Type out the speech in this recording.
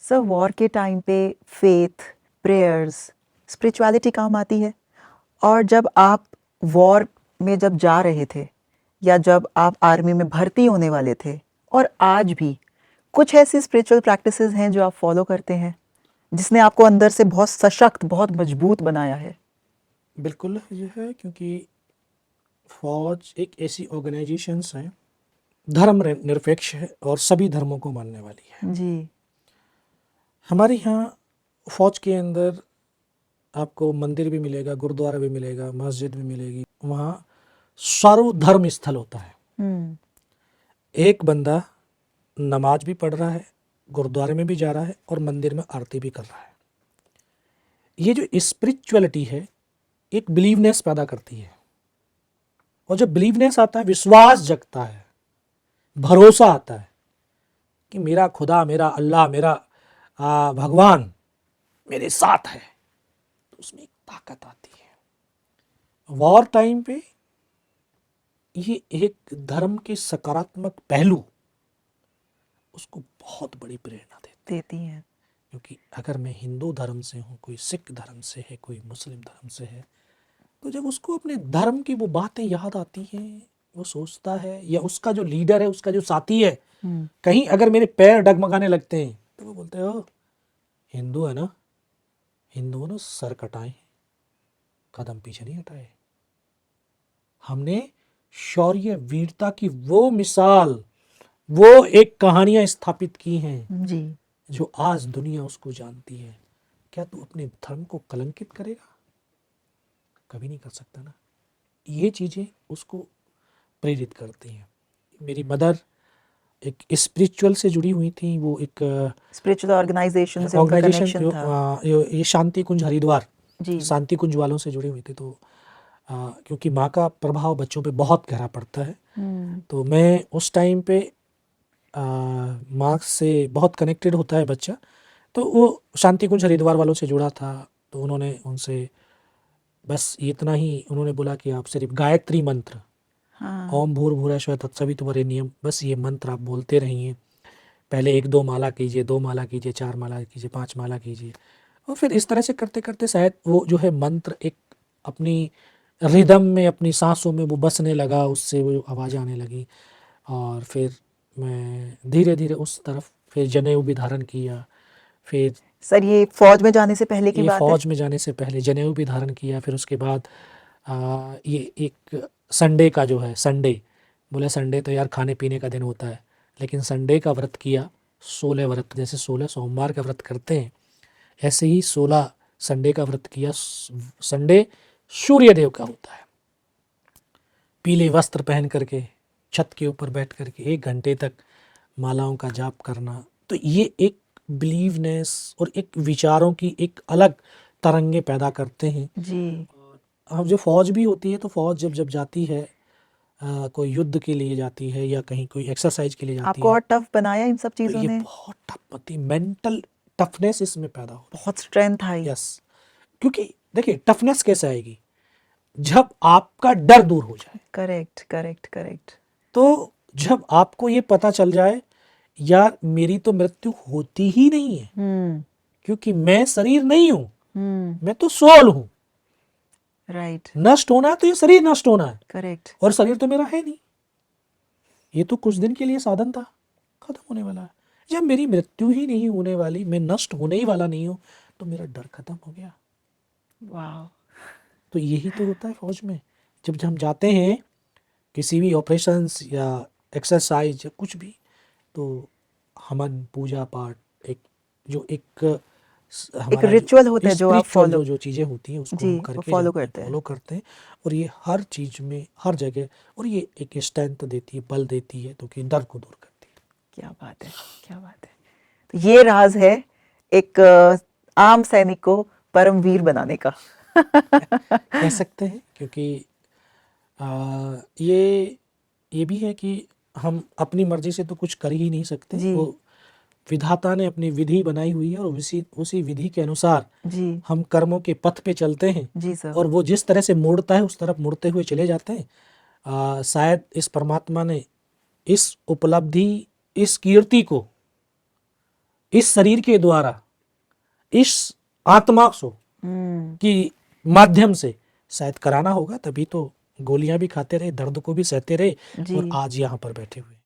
Sir war के time पे faith, prayers, spirituality काम आती है। और जब आप वॉर में जब जा रहे थे या जब आप आर्मी में भर्ती होने वाले थे, और आज भी कुछ ऐसी स्पिरिचुअल प्रैक्टिसेस हैं जो आप फॉलो करते हैं जिसने आपको अंदर से बहुत सशक्त, बहुत मजबूत बनाया है? बिल्कुल ये है, क्योंकि फौज एक ऐसी ऑर्गेनाइजेशन है, धर्म निरपेक्ष है और सभी धर्मों को मानने वाली है। जी। हमारे यहाँ फौज के अंदर आपको मंदिर भी मिलेगा, गुरुद्वारा भी मिलेगा, मस्जिद भी मिलेगी। वहाँ सर्वधर्म स्थल होता है। हम्म। एक बंदा नमाज भी पढ़ रहा है, गुरुद्वारे में भी जा रहा है और मंदिर में आरती भी कर रहा है। ये जो स्पिरिचुअलिटी है एक बिलीवनेस पैदा करती है, और जब बिलीवनेस आता है, विश्वास जगता है, भरोसा आता है कि मेरा खुदा, मेरा अल्लाह, मेरा भगवान मेरे साथ है, तो उसमें एक ताकत आती है। वॉर टाइम पे ये एक धर्म के सकारात्मक पहलू उसको बहुत बड़ी प्रेरणा देती हैं। क्योंकि अगर मैं हिंदू धर्म से हूँ, कोई सिख धर्म से है, कोई मुस्लिम धर्म से है, तो जब उसको अपने धर्म की वो बातें याद आती हैं, वो सोचता है, या उसका जो लीडर है, उसका जो साथी है, कहीं अगर मेरे पैर डगमगाने लगते हैं तो वो बोलते हैं, ओ हिंदू है ना, हिंदू है ना, सर कटाए, कदम पीछे नहीं हटाए। हमने शौर्य वीरता की वो मिसाल, वो एक कहानियां स्थापित की हैं जी। जो आज दुनिया उसको जानती है। क्या तू अपने धर्म को कलंकित करेगा? कभी नहीं कर सकता ना। ये चीज़ें उसको प्रेरित करती हैं। मेरी मदर एक स्पिरिचुअल से जुड़ी हुई थी, वो एक स्पिरिचुअल ऑर्गेनाइजेशन से उनका ऑर्गेनाइजेशन कनेक्शन था। ये शांति कुंज हरिद्वार, जी। शांति कुंज वालों से जुड़ी हुई थी। तो क्योंकि माँ का प्रभाव बच्चों पे बहुत गहरा पड़ता है, तो मैं उस टाइम पे माँ से बहुत कनेक्टेड होता है बच्चा, तो वो शांति कुंज हरिद्वार वालों से जुड़ा था। तो उन्होंने उनसे बस इतना ही उन्होंने बोला कि आप सिर्फ गायत्री मंत्र, ओम भूर्भुवः स्वः तत्सवितुर्वरेण्यम, बस ये मंत्र आप बोलते रहिए। पहले 1-2 माला कीजिए, 2 माला कीजिए, 4 माला कीजिए, 5 माला कीजिए, और फिर इस तरह से करते करते शायद वो जो है मंत्र एक अपनी रिदम में, अपनी सांसों में वो बसने लगा, उससे वो आवाज़ आने लगी। और फिर मैं धीरे धीरे उस तरफ फिर जनेऊ भी धारण किया। फिर सर ये फौज में जाने से पहले की ये बात है? फौज में जाने से पहले जनेऊ भी धारण किया। फिर उसके बाद ये एक संडे का जो है, संडे बोले संडे तो यार खाने पीने का दिन होता है, लेकिन संडे का व्रत किया। 16 व्रत, जैसे 16 सोमवार का व्रत करते हैं, ऐसे ही 16 संडे का व्रत किया। संडे सूर्य देव का होता है। पीले वस्त्र पहन करके छत के ऊपर बैठ करके 1 घंटे तक मालाओं का जाप करना, तो ये एक बिलीवनेस और एक विचारों की एक अलग तरंगे पैदा करते हैं। जी। अब जो फौज भी होती है, तो फौज जब जब जाती है, कोई युद्ध के लिए जाती है या कहीं कोई एक्सरसाइज के लिए जाती आपको है, और टफ बनाया इन सब तो चीजों ये ने? बहुत टफ होती, मेंटल टफनेस इसमें पैदा होती बहुत स्ट्रेंथ आई। है। यस, क्योंकि देखिए टफनेस कैसे आएगी, जब आपका डर दूर हो जाए। Correct, correct, correct. तो जब आपको ये पता चल जाए, यार मेरी तो मृत्यु होती ही नहीं है, क्योंकि मैं शरीर नहीं हूं, मैं तो सोल हूं। राइट। नष्ट होना है तो ये शरीर नष्ट होना है, करेक्ट। और शरीर तो मेरा है नहीं, ये तो कुछ दिन के लिए साधन था, खत्म होने वाला है। जब मेरी मृत्यु ही नहीं होने वाली, मैं नष्ट होने ही वाला नहीं हूं, तो मेरा डर खत्म हो गया। वाह। तो यही तो होता है फौज में। जब हम जाते हैं किसी भी ऑपरेशंस या एक्सरसाइज या कुछ भी, तो हवन पूजा पाठ, एक जो एक एक हमारा रिचुअल होता जो है जो आप स्पिरिचुअल फॉलो, जो चीज़ें होती हैं, उसको जी, हम वो करके फॉलो जाते हैं, करते हैं। फॉलो करते हैं। और ये हर चीज़ में, हर जगह, और ये एक स्ट्रेंथ देती है, बल देती है, तो कि डर को दूर करती है। क्या बात है, क्या बात है। तो ये राज है एक आम सैनिक को परमवीर बनाने का। कह सकते हैं, क्योंकि ये भी है कि हम अपनी मर्जी से तो कुछ कर ही नहीं सकते। जी। वो विधाता ने अपनी विधि बनाई हुई है, और उसी विधि के अनुसार जी। हम कर्मों के पथ पे चलते हैं, जी सर। और वो जिस तरह से मोड़ता है उस तरफ मुड़ते हुए चले जाते हैं। शायद इस परमात्मा ने इस उपलब्धि, इस कीर्ति को इस शरीर के द्वारा इस आत्मा को की माध्यम से शायद कराना होगा, तभी तो गोलियां भी खाते रहे, दर्द को भी सहते रहे जी और आज यहाँ पर बैठे हुए हैं।